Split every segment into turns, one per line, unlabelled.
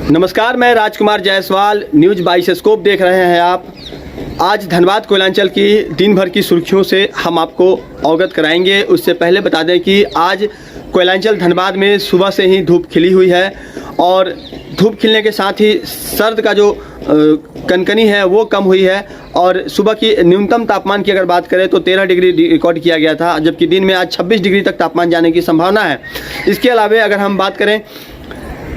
नमस्कार, मैं राजकुमार Jaiswal news bioscope देख रहे हैं आप। आज धनबाद कोयलांचल की दिन भर की सुर्खियों से हम आपको अवगत कराएंगे। उससे पहले बता दें कि आज कोयलांचल धनबाद में सुबह से ही धूप खिली हुई है और धूप खिलने के साथ ही सर्द का जो कनकनी है वो कम हुई है और सुबह की न्यूनतम तापमान की अगर बात करें तो 13 डिग्री रिकॉर्ड किया गया था, जबकि दिन में आज 26 डिग्री तक तापमान जाने की संभावना है। इसके अलावा अगर हम बात करें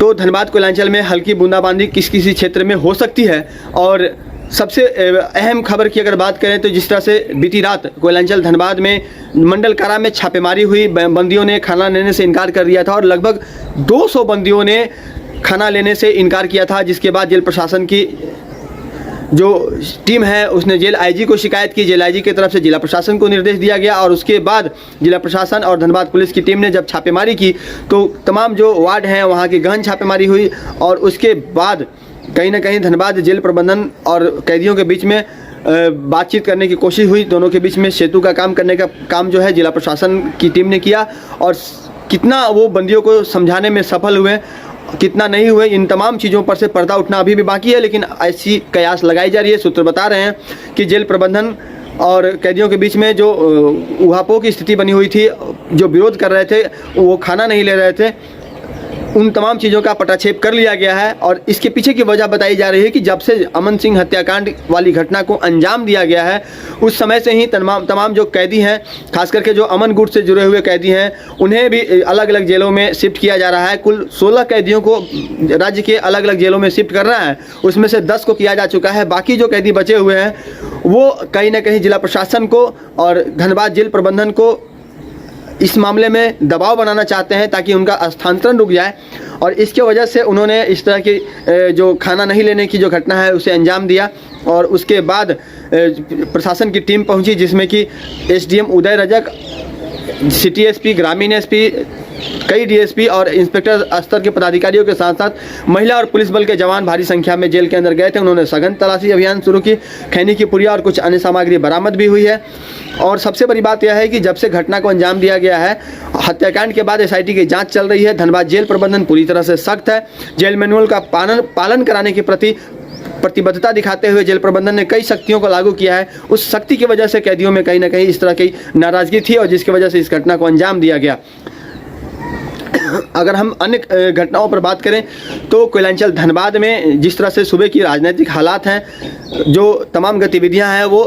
तो धनबाद कोयलांचल में हल्की बूंदाबांदी किसी क्षेत्र में हो सकती है। और सबसे अहम खबर की अगर बात करें तो जिस तरह से बीती रात कोयलांचल धनबाद में मंडल कारा में छापेमारी हुई, बंदियों ने खाना लेने से इनकार कर दिया था और लगभग 200 बंदियों ने खाना लेने से इनकार किया था, जिसके बाद जेल प्रशासन की जो टीम है उसने जेल आईजी को शिकायत की। जेल आईजी की तरफ से जिला प्रशासन को निर्देश दिया गया और उसके बाद जिला प्रशासन और धनबाद पुलिस की टीम ने जब छापेमारी की तो तमाम जो वार्ड हैं वहाँ की गहन छापेमारी हुई और उसके बाद कहीं ना कहीं धनबाद जेल प्रबंधन और कैदियों के बीच में बातचीत करने की कोशिश हुई। दोनों के बीच में सेतु का काम करने का काम जो है जिला प्रशासन की टीम ने किया और कितना वो बंदियों को समझाने में सफल हुए, कितना नहीं हुए, इन तमाम चीज़ों पर से पर्दा उठना अभी भी बाकी है। लेकिन ऐसी कयास लगाई जा रही है। सूत्र बता रहे हैं कि जेल प्रबंधन और कैदियों के बीच में जो उहापोह की स्थिति बनी हुई थी, जो विरोध कर रहे थे, वो खाना नहीं ले रहे थे, उन तमाम चीज़ों का पटाक्षेप कर लिया गया है। और इसके पीछे की वजह बताई जा रही है कि जब से अमन सिंह हत्याकांड वाली घटना को अंजाम दिया गया है उस समय से ही तमाम जो कैदी हैं, खास करके जो अमन गुट से जुड़े हुए कैदी हैं, उन्हें भी अलग अलग जेलों में शिफ्ट किया जा रहा है। कुल 16 कैदियों को राज्य के अलग अलग जेलों में शिफ्ट करना है, उसमें से 10 को किया जा चुका है। बाकी जो कैदी बचे हुए हैं वो कहीं ना कहीं जिला प्रशासन को और धनबाद जेल प्रबंधन को इस मामले में दबाव बनाना चाहते हैं ताकि उनका स्थानांतरण रुक जाए। और इसके वजह से उन्होंने इस तरह की जो खाना नहीं लेने की जो घटना है उसे अंजाम दिया। और उसके बाद प्रशासन की टीम पहुंची, जिसमें कि एसडीएम उदय रजक, सिटी एसपी, ग्रामीण एसपी, कई डीएसपी और इंस्पेक्टर स्तर के पदाधिकारियों के साथ साथ महिला और पुलिस बल के जवान भारी संख्या में जेल के अंदर गए थे। उन्होंने सघन तलाशी अभियान शुरू की। खैनी की पुड़िया और कुछ अन्य सामग्री बरामद भी हुई है। और सबसे बड़ी बात यह है कि जब से घटना को अंजाम दिया गया है, हत्याकांड के बाद एसआईटी की जांच चल रही है। धनबाद जेल प्रबंधन पूरी तरह से सख्त है। जेल मैनुअल का पालन कराने के प्रति प्रतिबद्धता दिखाते हुए जेल प्रबंधन ने कई सख्तियों को लागू किया है। उस सख्ती की वजह से कैदियों में कहीं ना कहीं इस तरह की नाराजगी थी और जिसकी वजह से इस घटना को अंजाम दिया गया। अगर हम अन्य घटनाओं पर बात करें तो कोयलांचल धनबाद में जिस तरह से सुबह की राजनीतिक हालात हैं, जो तमाम गतिविधियां हैं वो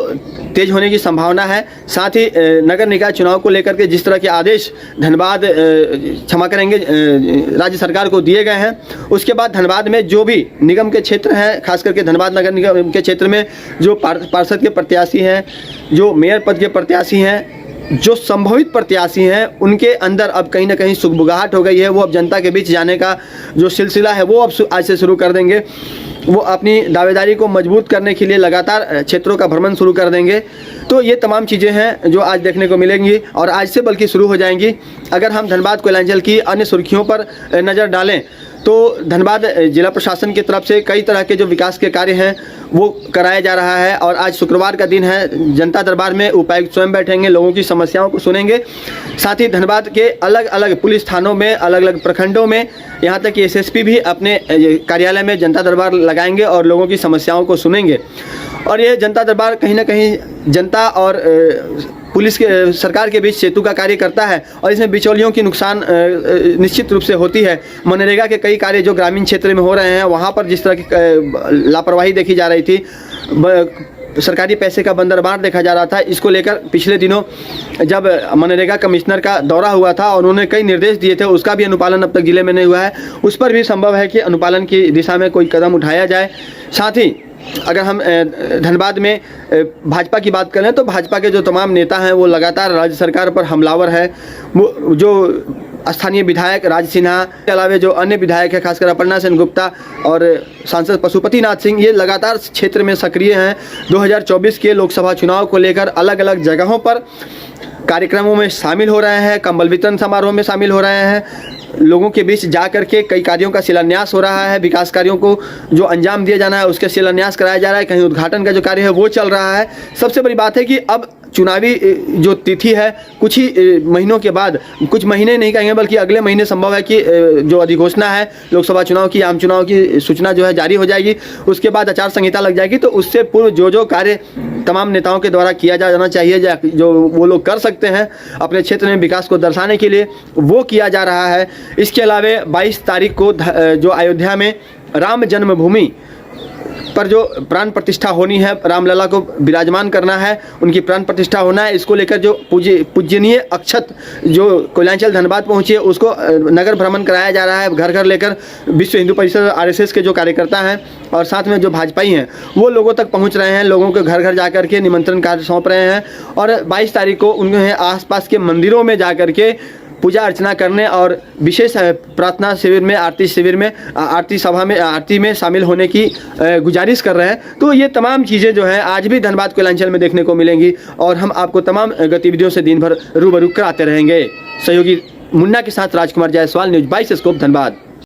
तेज होने की संभावना है। साथ ही नगर निकाय चुनाव को लेकर के जिस तरह के आदेश धनबाद क्षमा करेंगे राज्य सरकार को दिए गए हैं, उसके बाद धनबाद में जो भी निगम के क्षेत्र हैं, खास करके धनबाद नगर निगम के क्षेत्र में जो पार्षद के प्रत्याशी हैं, जो मेयर पद के प्रत्याशी हैं, जो संभवित प्रत्याशी हैं, उनके अंदर अब कहीं ना कहीं सुगबुगाहट हो गई है। वो अब जनता के बीच जाने का जो सिलसिला है वो अब आज से शुरू कर देंगे। वो अपनी दावेदारी को मजबूत करने के लिए लगातार क्षेत्रों का भ्रमण शुरू कर देंगे। तो ये तमाम चीज़ें हैं जो आज देखने को मिलेंगी और आज से बल्कि शुरू हो जाएंगी। अगर हम धनबाद कोयलांचल की अन्य सुर्खियों पर नज़र डालें तो धनबाद जिला प्रशासन की तरफ से कई तरह के जो विकास के कार्य हैं वो कराया जा रहा है। और आज शुक्रवार का दिन है। जनता दरबार में उपायुक्त स्वयं बैठेंगे, लोगों की समस्याओं को सुनेंगे। साथ ही धनबाद के अलग अलग पुलिस थानों में, अलग अलग प्रखंडों में, यहाँ तक कि एसएसपी भी अपने कार्यालय में जनता दरबार लगाएंगे और लोगों की समस्याओं को सुनेंगे। और ये जनता दरबार कहीं ना कहीं जनता और पुलिस के सरकार के बीच सेतु का कार्य करता है और इसमें बिचौलियों की नुकसान निश्चित रूप से होती है। मनरेगा के कई कार्य जो ग्रामीण क्षेत्र में हो रहे हैं वहाँ पर जिस तरह की लापरवाही देखी जा रही थी, सरकारी पैसे का बंदरबांट देखा जा रहा था, इसको लेकर पिछले दिनों जब मनरेगा कमिश्नर का दौरा हुआ था और उन्होंने कई निर्देश दिए थे, उसका भी अनुपालन अब तक जिले में नहीं हुआ है। उस पर भी संभव है कि अनुपालन की दिशा में कोई कदम उठाया जाए। साथ ही अगर हम धनबाद में भाजपा की बात करें तो भाजपा के जो तमाम नेता हैं वो लगातार राज्य सरकार पर हमलावर है। वो जो स्थानीय विधायक राज सिन्हा के अलावा जो अन्य विधायक है, खासकर अपर्णा सेन गुप्ता और सांसद पशुपति नाथ सिंह, ये लगातार क्षेत्र में सक्रिय हैं। 2024 के लोकसभा चुनाव को लेकर अलग अलग जगहों पर कार्यक्रमों में शामिल हो रहे हैं, कंबल वितरण समारोह में शामिल हो रहे हैं, लोगों के बीच जा करके कई कार्यों का शिलान्यास हो रहा है। विकास कार्यों को जो अंजाम दिया जाना है उसके शिलान्यास कराया जा रहा है। कहीं उद्घाटन का जो कार्य है वो चल रहा है। सबसे बड़ी बात है कि अब चुनावी जो तिथि है कुछ ही महीनों के बाद, कुछ महीने नहीं कहेंगे बल्कि अगले महीने संभव है कि जो अधिघोषणा है लोकसभा चुनाव की, आम चुनाव की सूचना जो है जारी हो जाएगी। उसके बाद आचार संहिता लग जाएगी। तो उससे पूर्व जो कार्य तमाम नेताओं के द्वारा किया जाना चाहिए, जो वो लोग कर सकते हैं अपने क्षेत्र में विकास को दर्शाने के लिए, वो किया जा रहा है। इसके अलावा 22 तारीख को जो अयोध्या में राम जन्मभूमि पर जो प्राण प्रतिष्ठा होनी है, रामलला को विराजमान करना है, उनकी प्राण प्रतिष्ठा होना है। इसको लेकर जो पूजनीय अक्षत जो कोयलांचल धनबाद पहुंची है उसको नगर भ्रमण कराया जा रहा है, घर घर लेकर। विश्व हिंदू परिषद आरएसएस के जो कार्यकर्ता हैं और साथ में जो भाजपाई हैं वो लोगों तक पहुंच रहे हैं, लोगों के घर घर जा कर के निमंत्रण कार्ड सौंप रहे हैं। और 22 तारीख को उन्हें आसपास के मंदिरों में जा कर के पूजा अर्चना करने और विशेष प्रार्थना शिविर में, आरती शिविर में, आरती सभा में, आरती में शामिल होने की गुजारिश कर रहे हैं। तो ये तमाम चीज़ें जो हैं आज भी धनबाद कोयलांचल में देखने को मिलेंगी और हम आपको तमाम गतिविधियों से दिन भर रूबरू कराते रहेंगे। सहयोगी मुन्ना के साथ राजकुमार जायसवाल, न्यूज़ 22 स्कोप, धनबाद।